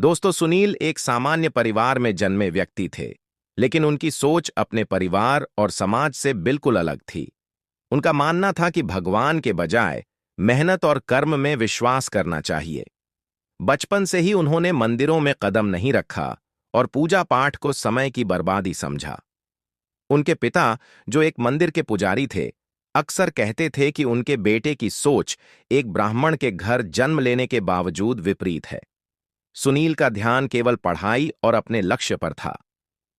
दोस्तों, सुनील एक सामान्य परिवार में जन्मे व्यक्ति थे, लेकिन उनकी सोच अपने परिवार और समाज से बिल्कुल अलग थी। उनका मानना था कि भगवान के बजाय मेहनत और कर्म में विश्वास करना चाहिए। बचपन से ही उन्होंने मंदिरों में कदम नहीं रखा और पूजा पाठ को समय की बर्बादी समझा। उनके पिता, जो एक मंदिर के पुजारी थे, अक्सर कहते थे कि उनके बेटे की सोच एक ब्राह्मण के घर जन्म लेने के बावजूद विपरीत है। सुनील का ध्यान केवल पढ़ाई और अपने लक्ष्य पर था,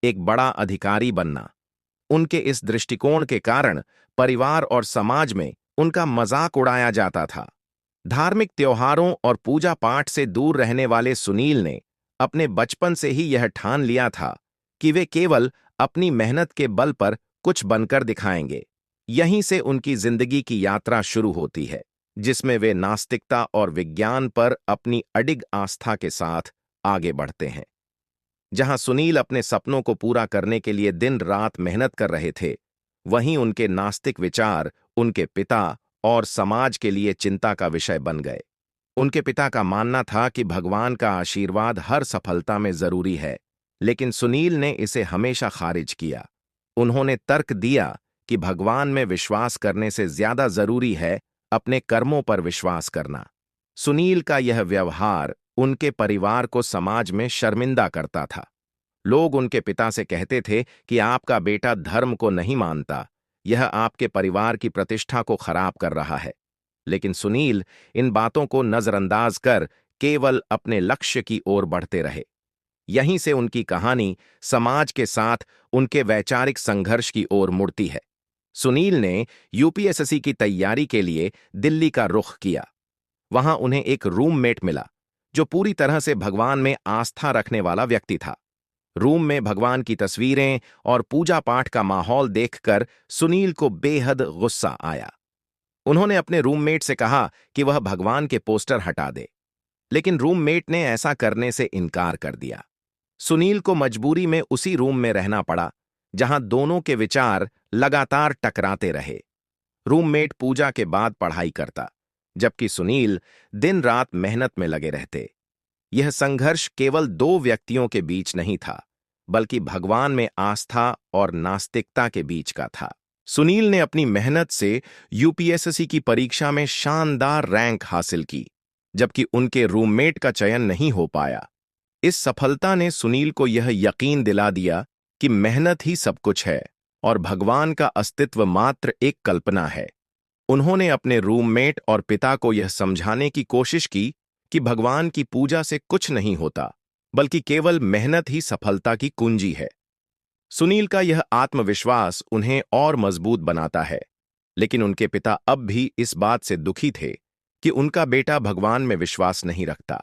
एक बड़ा अधिकारी बनना। उनके इस दृष्टिकोण के कारण परिवार और समाज में उनका मजाक उड़ाया जाता था। धार्मिक त्योहारों और पूजा पाठ से दूर रहने वाले सुनील ने अपने बचपन से ही यह ठान लिया था कि वे केवल अपनी मेहनत के बल पर कुछ बनकर दिखाएंगे। यहीं से उनकी जिंदगी की यात्रा शुरू होती है, जिसमें वे नास्तिकता और विज्ञान पर अपनी अडिग आस्था के साथ आगे बढ़ते हैं। जहां सुनील अपने सपनों को पूरा करने के लिए दिन रात मेहनत कर रहे थे, वहीं उनके नास्तिक विचार उनके पिता और समाज के लिए चिंता का विषय बन गए। उनके पिता का मानना था कि भगवान का आशीर्वाद हर सफलता में जरूरी है, लेकिन सुनील ने इसे हमेशा खारिज किया। उन्होंने तर्क दिया कि भगवान में विश्वास करने से ज्यादा जरूरी है अपने कर्मों पर विश्वास करना। सुनील का यह व्यवहार उनके परिवार को समाज में शर्मिंदा करता था। लोग उनके पिता से कहते थे कि आपका बेटा धर्म को नहीं मानता, यह आपके परिवार की प्रतिष्ठा को खराब कर रहा है। लेकिन सुनील इन बातों को नजरअंदाज कर केवल अपने लक्ष्य की ओर बढ़ते रहे। यहीं से उनकी कहानी समाज के साथ उनके वैचारिक संघर्ष की ओर मुड़ती है। सुनील ने यूपीएससी की तैयारी के लिए दिल्ली का रुख किया। वहां उन्हें एक रूममेट मिला, जो पूरी तरह से भगवान में आस्था रखने वाला व्यक्ति था। रूम में भगवान की तस्वीरें और पूजा पाठ का माहौल देखकर सुनील को बेहद गुस्सा आया। उन्होंने अपने रूममेट से कहा कि वह भगवान के पोस्टर हटा दे, लेकिन रूममेट ने ऐसा करने से इनकार कर दिया। सुनील को मजबूरी में उसी रूम में रहना पड़ा, जहां दोनों के विचार लगातार टकराते रहे। रूममेट पूजा के बाद पढ़ाई करता, जबकि सुनील दिन रात मेहनत में लगे रहते। यह संघर्ष केवल दो व्यक्तियों के बीच नहीं था, बल्कि भगवान में आस्था और नास्तिकता के बीच का था। सुनील ने अपनी मेहनत से यूपीएससी की परीक्षा में शानदार रैंक हासिल की, जबकि उनके रूममेट का चयन नहीं हो पाया। इस सफलता ने सुनील को यह यकीन दिला दिया कि मेहनत ही सब कुछ है और भगवान का अस्तित्व मात्र एक कल्पना है। उन्होंने अपने रूममेट और पिता को यह समझाने की कोशिश की कि भगवान की पूजा से कुछ नहीं होता, बल्कि केवल मेहनत ही सफलता की कुंजी है। सुनील का यह आत्मविश्वास उन्हें और मजबूत बनाता है, लेकिन उनके पिता अब भी इस बात से दुखी थे कि उनका बेटा भगवान में विश्वास नहीं रखता।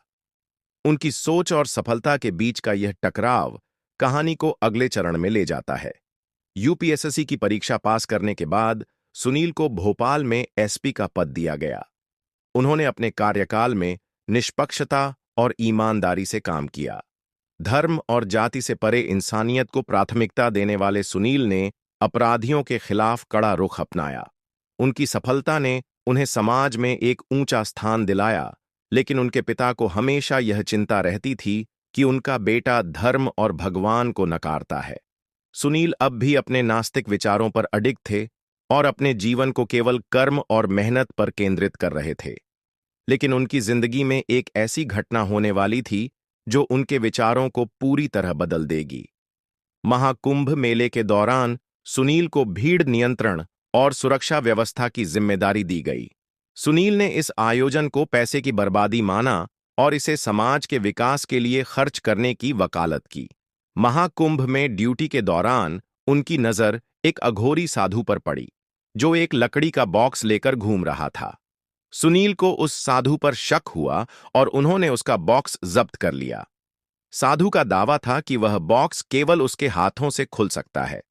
उनकी सोच और सफलता के बीच का यह टकराव कहानी को अगले चरण में ले जाता है। यूपीएससी की परीक्षा पास करने के बाद सुनील को भोपाल में एसपी का पद दिया गया। उन्होंने अपने कार्यकाल में निष्पक्षता और ईमानदारी से काम किया। धर्म और जाति से परे इंसानियत को प्राथमिकता देने वाले सुनील ने अपराधियों के खिलाफ कड़ा रुख अपनाया। उनकी सफलता ने उन्हें समाज में एक ऊंचा स्थान दिलाया, लेकिन उनके पिता को हमेशा यह चिंता रहती थी कि उनका बेटा धर्म और भगवान को नकारता है। सुनील अब भी अपने नास्तिक विचारों पर अडिग थे और अपने जीवन को केवल कर्म और मेहनत पर केंद्रित कर रहे थे। लेकिन उनकी जिंदगी में एक ऐसी घटना होने वाली थी जो उनके विचारों को पूरी तरह बदल देगी। महाकुंभ मेले के दौरान सुनील को भीड़ नियंत्रण और सुरक्षा व्यवस्था की जिम्मेदारी दी गई। सुनील ने इस आयोजन को पैसे की बर्बादी माना और इसे समाज के विकास के लिए खर्च करने की वकालत की। महाकुंभ में ड्यूटी के दौरान उनकी नजर एक अघोरी साधु पर पड़ी, जो एक लकड़ी का बॉक्स लेकर घूम रहा था। सुनील को उस साधु पर शक हुआ और उन्होंने उसका बॉक्स जब्त कर लिया। साधु का दावा था कि वह बॉक्स केवल उसके हाथों से खुल सकता है।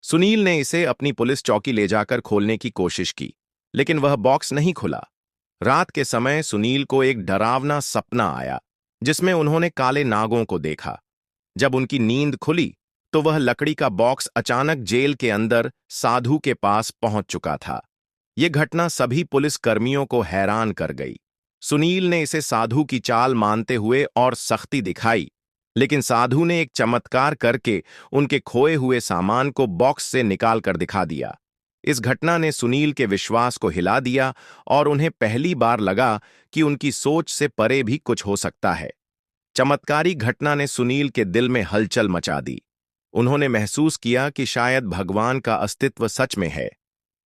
सुनील ने इसे अपनी पुलिस चौकी ले जाकर खोलने की कोशिश की, लेकिन वह बॉक्स नहीं खुला। रात के समय सुनील को एक डरावना सपना आया, जिसमें उन्होंने काले नागों को देखा। जब उनकी नींद खुली, तो वह लकड़ी का बॉक्स अचानक जेल के अंदर साधु के पास पहुंच चुका था। यह घटना सभी पुलिस कर्मियों को हैरान कर गई। सुनील ने इसे साधु की चाल मानते हुए और सख्ती दिखाई, लेकिन साधु ने एक चमत्कार करके उनके खोए हुए सामान को बॉक्स से निकाल कर दिखा दिया। इस घटना ने सुनील के विश्वास को हिला दिया और उन्हें पहली बार लगा कि उनकी सोच से परे भी कुछ हो सकता है। चमत्कारी घटना ने सुनील के दिल में हलचल मचा दी। उन्होंने महसूस किया कि शायद भगवान का अस्तित्व सच में है।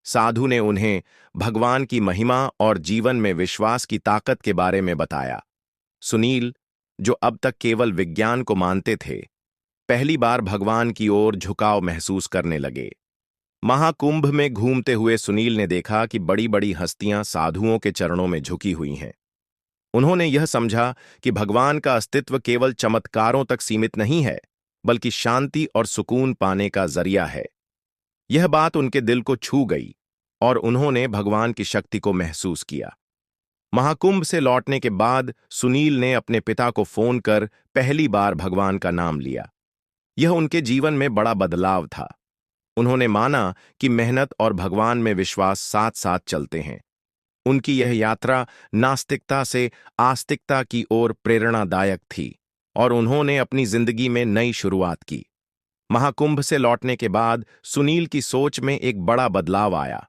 साधु ने उन्हें भगवान की महिमा और जीवन में विश्वास की ताकत के बारे में बताया। सुनील, जो अब तक केवल विज्ञान को मानते थे, पहली बार भगवान की ओर झुकाव महसूस करने लगे। महाकुंभ में घूमते हुए सुनील ने देखा कि बड़ी बड़ी हस्तियां साधुओं के चरणों में झुकी हुई हैं। उन्होंने यह समझा कि भगवान का अस्तित्व केवल चमत्कारों तक सीमित नहीं है, बल्कि शांति और सुकून पाने का जरिया है। यह बात उनके दिल को छू गई और उन्होंने भगवान की शक्ति को महसूस किया। महाकुंभ से लौटने के बाद सुनील ने अपने पिता को फोन कर पहली बार भगवान का नाम लिया। यह उनके जीवन में बड़ा बदलाव था। उन्होंने माना कि मेहनत और भगवान में विश्वास साथ साथ चलते हैं। उनकी यह यात्रा नास्तिकता से आस्तिकता की ओर प्रेरणादायक थी और उन्होंने अपनी जिंदगी में नई शुरुआत की। महाकुंभ से लौटने के बाद सुनील की सोच में एक बड़ा बदलाव आया।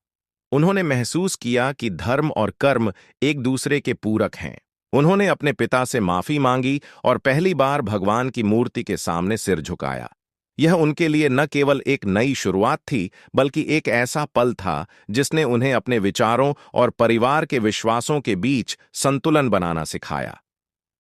उन्होंने महसूस किया कि धर्म और कर्म एक दूसरे के पूरक हैं। उन्होंने अपने पिता से माफी मांगी और पहली बार भगवान की मूर्ति के सामने सिर झुकाया। यह उनके लिए न केवल एक नई शुरुआत थी, बल्कि एक ऐसा पल था जिसने उन्हें अपने विचारों और परिवार के विश्वासों के बीच संतुलन बनाना सिखाया।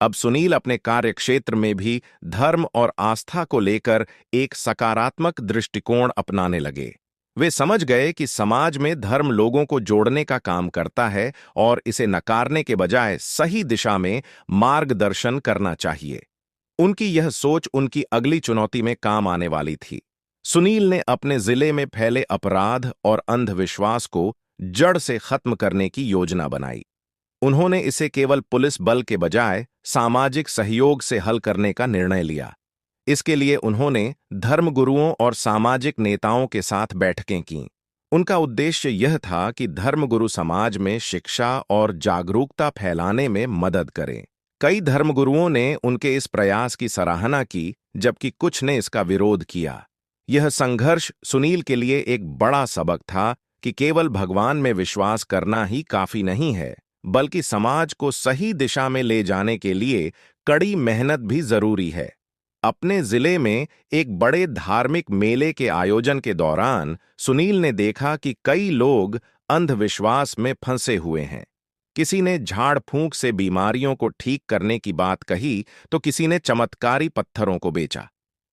अब सुनील अपने कार्यक्षेत्र में भी धर्म और आस्था को लेकर एक सकारात्मक दृष्टिकोण अपनाने लगे। वे समझ गए कि समाज में धर्म लोगों को जोड़ने का काम करता है और इसे नकारने के बजाय सही दिशा में मार्गदर्शन करना चाहिए। उनकी यह सोच उनकी अगली चुनौती में काम आने वाली थी। सुनील ने अपने जिले में फैले अपराध और अंधविश्वास को जड़ से खत्म करने की योजना बनाई। उन्होंने इसे केवल पुलिस बल के बजाय सामाजिक सहयोग से हल करने का निर्णय लिया। इसके लिए उन्होंने धर्मगुरुओं और सामाजिक नेताओं के साथ बैठकें कीं। उनका उद्देश्य यह था कि धर्मगुरु समाज में शिक्षा और जागरूकता फैलाने में मदद करें। कई धर्मगुरुओं ने उनके इस प्रयास की सराहना की, जबकि कुछ ने इसका विरोध किया। यह संघर्ष सुनील के लिए एक बड़ा सबक था कि केवल भगवान में विश्वास करना ही काफी नहीं है, बल्कि समाज को सही दिशा में ले जाने के लिए कड़ी मेहनत भी जरूरी है। अपने जिले में एक बड़े धार्मिक मेले के आयोजन के दौरान सुनील ने देखा कि कई लोग अंधविश्वास में फंसे हुए हैं। किसी ने झाड़ फूंक से बीमारियों को ठीक करने की बात कही, तो किसी ने चमत्कारी पत्थरों को बेचा।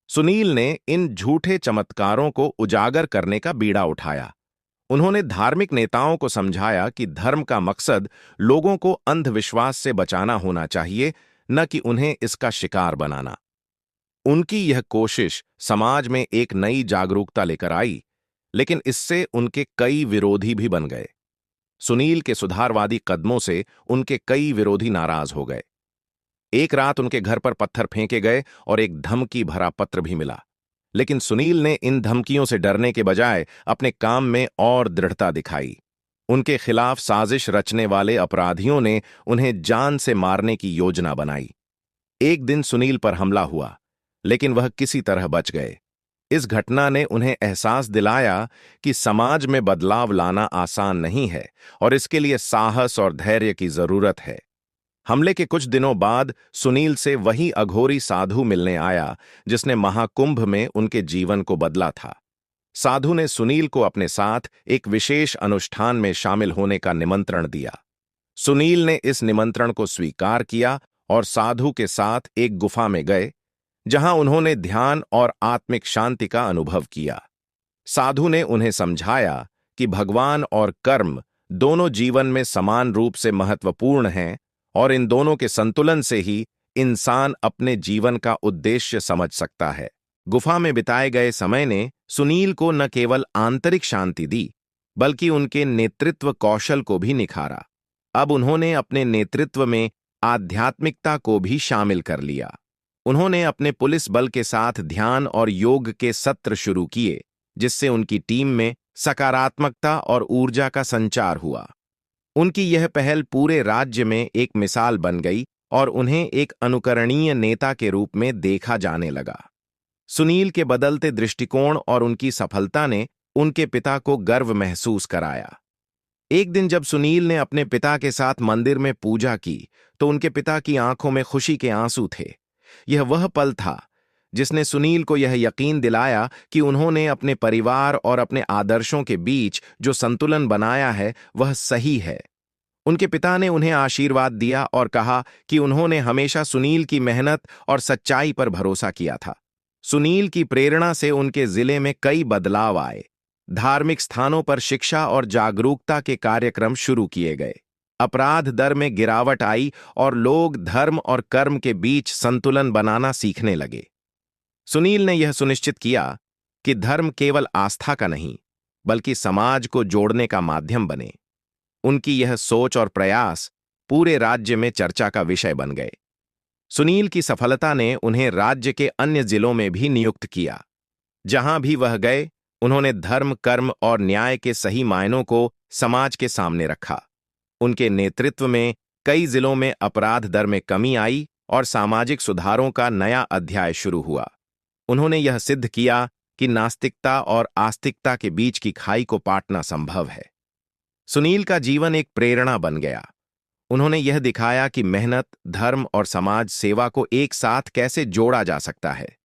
सुनील ने इन झूठे चमत्कारों को उजागर करने का बीड़ा उठाया। उन्होंने धार्मिक नेताओं को समझाया कि धर्म का मकसद लोगों को अंधविश्वास से बचाना होना चाहिए, न कि उन्हें इसका शिकार बनाना। उनकी यह कोशिश समाज में एक नई जागरूकता लेकर आई, लेकिन इससे उनके कई विरोधी भी बन गए। सुनील के सुधारवादी कदमों से उनके कई विरोधी नाराज हो गए। एक रात उनके घर पर पत्थर फेंके गए और एक धमकी भरा पत्र भी मिला। लेकिन सुनील ने इन धमकियों से डरने के बजाय अपने काम में और दृढ़ता दिखाई। उनके खिलाफ साजिश रचने वाले अपराधियों ने उन्हें जान से मारने की योजना बनाई। एक दिन सुनील पर हमला हुआ, लेकिन वह किसी तरह बच गए। इस घटना ने उन्हें एहसास दिलाया कि समाज में बदलाव लाना आसान नहीं है और इसके लिए साहस और धैर्य की जरूरत है। हमले के कुछ दिनों बाद सुनील से वही अघोरी साधु मिलने आया जिसने महाकुंभ में उनके जीवन को बदला था। साधु ने सुनील को अपने साथ एक विशेष अनुष्ठान में शामिल होने का निमंत्रण दिया। सुनील ने इस निमंत्रण को स्वीकार किया और साधु के साथ एक गुफा में गए, जहां उन्होंने ध्यान और आत्मिक शांति का अनुभव किया। साधु ने उन्हें समझाया कि भगवान और कर्म दोनों जीवन में समान रूप से महत्वपूर्ण हैं और इन दोनों के संतुलन से ही इंसान अपने जीवन का उद्देश्य समझ सकता है। गुफा में बिताए गए समय ने सुनील को न केवल आंतरिक शांति दी, बल्कि उनके नेतृत्व कौशल को भी निखारा। अब उन्होंने अपने नेतृत्व में आध्यात्मिकता को भी शामिल कर लिया। उन्होंने अपने पुलिस बल के साथ ध्यान और योग के सत्र शुरू किए, जिससे उनकी टीम में सकारात्मकता और ऊर्जा का संचार हुआ। उनकी यह पहल पूरे राज्य में एक मिसाल बन गई और उन्हें एक अनुकरणीय नेता के रूप में देखा जाने लगा। सुनील के बदलते दृष्टिकोण और उनकी सफलता ने उनके पिता को गर्व महसूस कराया। एक दिन जब सुनील ने अपने पिता के साथ मंदिर में पूजा की, तो उनके पिता की आंखों में खुशी के आंसू थे। यह वह पल था जिसने सुनील को यह यकीन दिलाया कि उन्होंने अपने परिवार और अपने आदर्शों के बीच जो संतुलन बनाया है वह सही है। उनके पिता ने उन्हें आशीर्वाद दिया और कहा कि उन्होंने हमेशा सुनील की मेहनत और सच्चाई पर भरोसा किया था। सुनील की प्रेरणा से उनके जिले में कई बदलाव आए। धार्मिक स्थानों पर शिक्षा और जागरूकता के कार्यक्रम शुरू किए गए। अपराध दर में गिरावट आई और लोग धर्म और कर्म के बीच संतुलन बनाना सीखने लगे। सुनील ने यह सुनिश्चित किया कि धर्म केवल आस्था का नहीं, बल्कि समाज को जोड़ने का माध्यम बने। उनकी यह सोच और प्रयास पूरे राज्य में चर्चा का विषय बन गए। सुनील की सफलता ने उन्हें राज्य के अन्य जिलों में भी नियुक्त किया। जहां भी वह गए, उन्होंने धर्म, कर्म और न्याय के सही मायनों को समाज के सामने रखा। उनके नेतृत्व में कई जिलों में अपराध दर में कमी आई और सामाजिक सुधारों का नया अध्याय शुरू हुआ। उन्होंने यह सिद्ध किया कि नास्तिकता और आस्तिकता के बीच की खाई को पाटना संभव है। सुनील का जीवन एक प्रेरणा बन गया। उन्होंने यह दिखाया कि मेहनत, धर्म और समाज सेवा को एक साथ कैसे जोड़ा जा सकता है।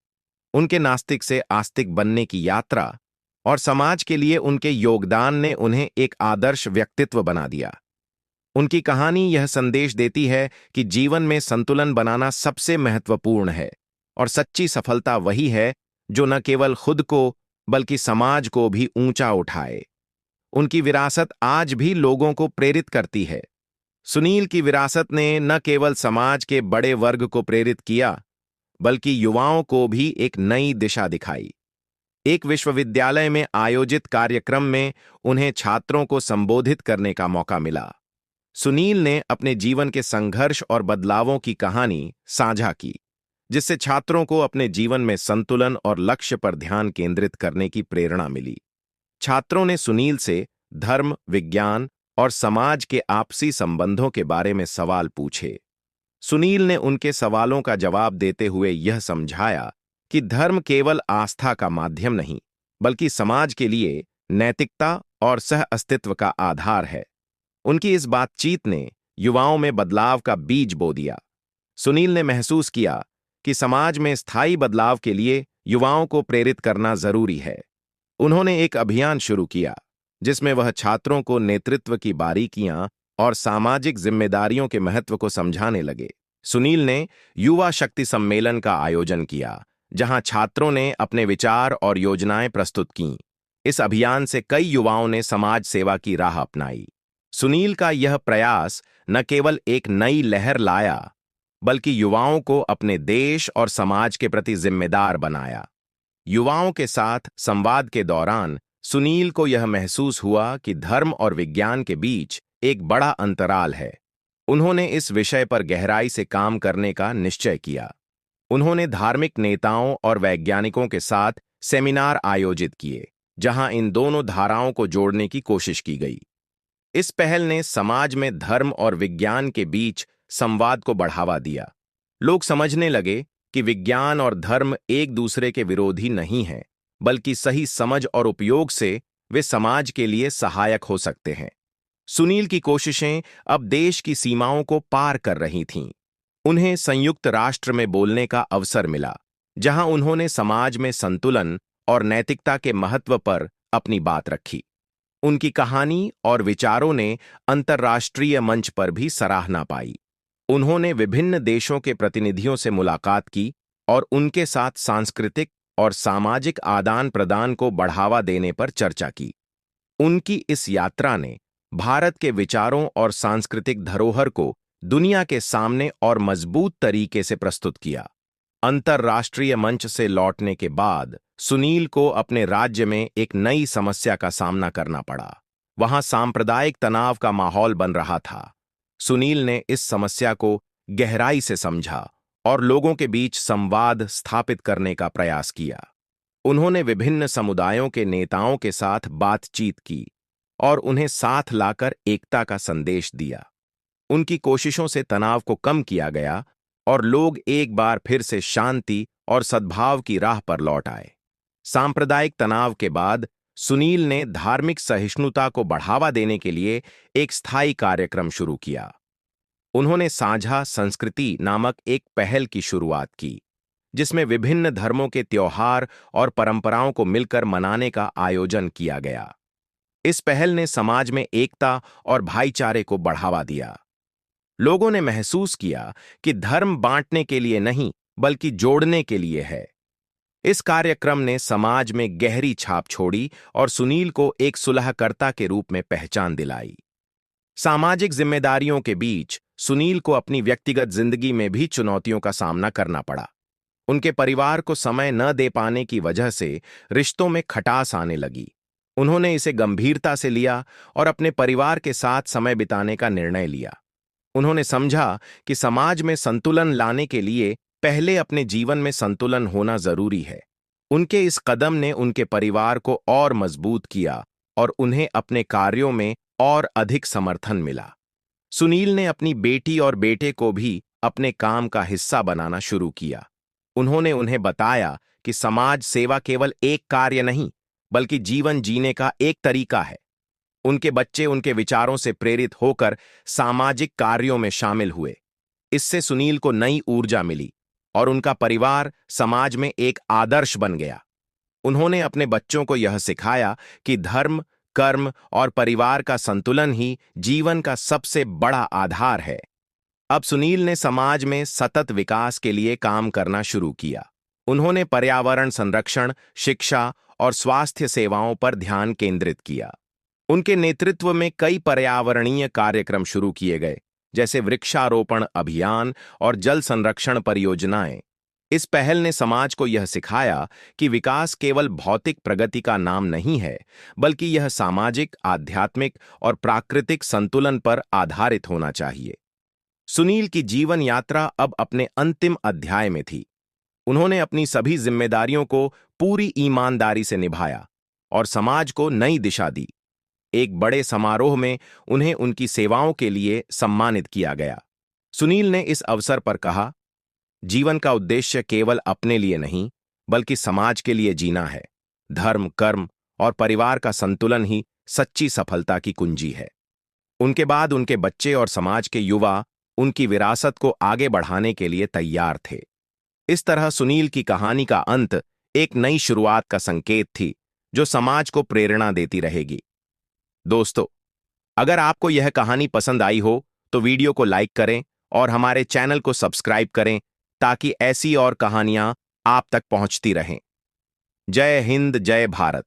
उनके नास्तिक से आस्तिक बनने की यात्रा और समाज के लिए उनके योगदान ने उन्हें एक आदर्श व्यक्तित्व बना दिया। उनकी कहानी यह संदेश देती है कि जीवन में संतुलन बनाना सबसे महत्वपूर्ण है और सच्ची सफलता वही है जो न केवल खुद को बल्कि समाज को भी ऊंचा उठाए। उनकी विरासत आज भी लोगों को प्रेरित करती है। सुनील की विरासत ने न केवल समाज के बड़े वर्ग को प्रेरित किया, बल्कि युवाओं को भी एक नई दिशा दिखाई। एक विश्वविद्यालय में आयोजित कार्यक्रम में उन्हें छात्रों को संबोधित करने का मौका मिला। सुनील ने अपने जीवन के संघर्ष और बदलावों की कहानी साझा की, जिससे छात्रों को अपने जीवन में संतुलन और लक्ष्य पर ध्यान केंद्रित करने की प्रेरणा मिली। छात्रों ने सुनील से धर्म, विज्ञान और समाज के आपसी संबंधों के बारे में सवाल पूछे। सुनील ने उनके सवालों का जवाब देते हुए यह समझाया कि धर्म केवल आस्था का माध्यम नहीं, बल्कि समाज के लिए नैतिकता और सह-अस्तित्व का आधार है। उनकी इस बातचीत ने युवाओं में बदलाव का बीज बो दिया। सुनील ने महसूस किया कि समाज में स्थायी बदलाव के लिए युवाओं को प्रेरित करना जरूरी है। उन्होंने एक अभियान शुरू किया, जिसमें वह छात्रों को नेतृत्व की बारीकियां और सामाजिक जिम्मेदारियों के महत्व को समझाने लगे। सुनील ने युवा शक्ति सम्मेलन का आयोजन किया, जहां छात्रों ने अपने विचार और योजनाएं प्रस्तुत कीं। इस अभियान से कई युवाओं ने समाज सेवा की राह अपनाई। सुनील का यह प्रयास न केवल एक नई लहर लाया, बल्कि युवाओं को अपने देश और समाज के प्रति जिम्मेदार बनाया। युवाओं के साथ संवाद के दौरान सुनील को यह महसूस हुआ कि धर्म और विज्ञान के बीच एक बड़ा अंतराल है। उन्होंने इस विषय पर गहराई से काम करने का निश्चय किया। उन्होंने धार्मिक नेताओं और वैज्ञानिकों के साथ सेमिनार आयोजित किए, जहां इन दोनों धाराओं को जोड़ने की कोशिश की गई। इस पहल ने समाज में धर्म और विज्ञान के बीच संवाद को बढ़ावा दिया। लोग समझने लगे कि विज्ञान और धर्म एक दूसरे के विरोधी नहीं हैं, बल्कि सही समझ और उपयोग से वे समाज के लिए सहायक हो सकते हैं। सुनील की कोशिशें अब देश की सीमाओं को पार कर रही थीं। उन्हें संयुक्त राष्ट्र में बोलने का अवसर मिला, जहां उन्होंने समाज में संतुलन और नैतिकता के महत्व पर अपनी बात रखी। उनकी कहानी और विचारों ने अंतर्राष्ट्रीय मंच पर भी सराहना पाई। उन्होंने विभिन्न देशों के प्रतिनिधियों से मुलाकात की और उनके साथ सांस्कृतिक और सामाजिक आदान प्रदान को बढ़ावा देने पर चर्चा की। उनकी इस यात्रा ने भारत के विचारों और सांस्कृतिक धरोहर को दुनिया के सामने और मजबूत तरीके से प्रस्तुत किया। अंतर्राष्ट्रीय मंच से लौटने के बाद सुनील को अपने राज्य में एक नई समस्या का सामना करना पड़ा। वहां सांप्रदायिक तनाव का माहौल बन रहा था। सुनील ने इस समस्या को गहराई से समझा और लोगों के बीच संवाद स्थापित करने का प्रयास किया। उन्होंने विभिन्न समुदायों के नेताओं के साथ बातचीत की, और उन्हें साथ लाकर एकता का संदेश दिया। उनकी कोशिशों से तनाव को कम किया गया और लोग एक बार फिर से शांति और सद्भाव की राह पर लौट आए। सांप्रदायिक तनाव के बाद सुनील ने धार्मिक सहिष्णुता को बढ़ावा देने के लिए एक स्थायी कार्यक्रम शुरू किया। उन्होंने साझा संस्कृति नामक एक पहल की शुरुआत की, जिसमें विभिन्न धर्मों के त्योहार और परंपराओं को मिलकर मनाने का आयोजन किया गया। इस पहल ने समाज में एकता और भाईचारे को बढ़ावा दिया। लोगों ने महसूस किया कि धर्म बांटने के लिए नहीं, बल्कि जोड़ने के लिए है। इस कार्यक्रम ने समाज में गहरी छाप छोड़ी और सुनील को एक सुलहकर्ता के रूप में पहचान दिलाई। सामाजिक जिम्मेदारियों के बीच सुनील को अपनी व्यक्तिगत जिंदगी में भी चुनौतियों का सामना करना पड़ा। उनके परिवार को समय न दे पाने की वजह से रिश्तों में खटास आने लगी। उन्होंने इसे गंभीरता से लिया और अपने परिवार के साथ समय बिताने का निर्णय लिया। उन्होंने समझा कि समाज में संतुलन लाने के लिए पहले अपने जीवन में संतुलन होना जरूरी है। उनके इस कदम ने उनके परिवार को और मजबूत किया और उन्हें अपने कार्यों में और अधिक समर्थन मिला। सुनील ने अपनी बेटी और बेटे को भी अपने काम का हिस्सा बनाना शुरू किया। उन्होंने उन्हें बताया कि समाज सेवा केवल एक कार्य नहीं, बल्कि जीवन जीने का एक तरीका है। उनके बच्चे उनके विचारों से प्रेरित होकर सामाजिक कार्यों में शामिल हुए। इससे सुनील को नई ऊर्जा मिली और उनका परिवार समाज में एक आदर्श बन गया। उन्होंने अपने बच्चों को यह सिखाया कि धर्म, कर्म और परिवार का संतुलन ही जीवन का सबसे बड़ा आधार है। अब सुनील ने समाज में सतत विकास के लिए काम करना शुरू किया। उन्होंने पर्यावरण संरक्षण, शिक्षा और स्वास्थ्य सेवाओं पर ध्यान केंद्रित किया। उनके नेतृत्व में कई पर्यावरणीय कार्यक्रम शुरू किए गए, जैसे वृक्षारोपण अभियान और जल संरक्षण परियोजनाएं। इस पहल ने समाज को यह सिखाया कि विकास केवल भौतिक प्रगति का नाम नहीं है, बल्कि यह सामाजिक, आध्यात्मिक और प्राकृतिक संतुलन पर आधारित होना चाहिए। सुनील की जीवन यात्रा अब अपने अंतिम अध्याय में थी। उन्होंने अपनी सभी जिम्मेदारियों को पूरी ईमानदारी से निभाया और समाज को नई दिशा दी। एक बड़े समारोह में उन्हें उनकी सेवाओं के लिए सम्मानित किया गया। सुनील ने इस अवसर पर कहा, जीवन का उद्देश्य केवल अपने लिए नहीं, बल्कि समाज के लिए जीना है। धर्म, कर्म और परिवार का संतुलन ही सच्ची सफलता की कुंजी है। उनके बाद उनके बच्चे और समाज के युवा उनकी विरासत को आगे बढ़ाने के लिए तैयार थे। इस तरह सुनील की कहानी का अंत एक नई शुरुआत का संकेत थी, जो समाज को प्रेरणा देती रहेगी। दोस्तों, अगर आपको यह कहानी पसंद आई हो तो वीडियो को लाइक करें और हमारे चैनल को सब्सक्राइब करें, ताकि ऐसी और कहानियां आप तक पहुंचती रहें। जय हिंद, जय भारत।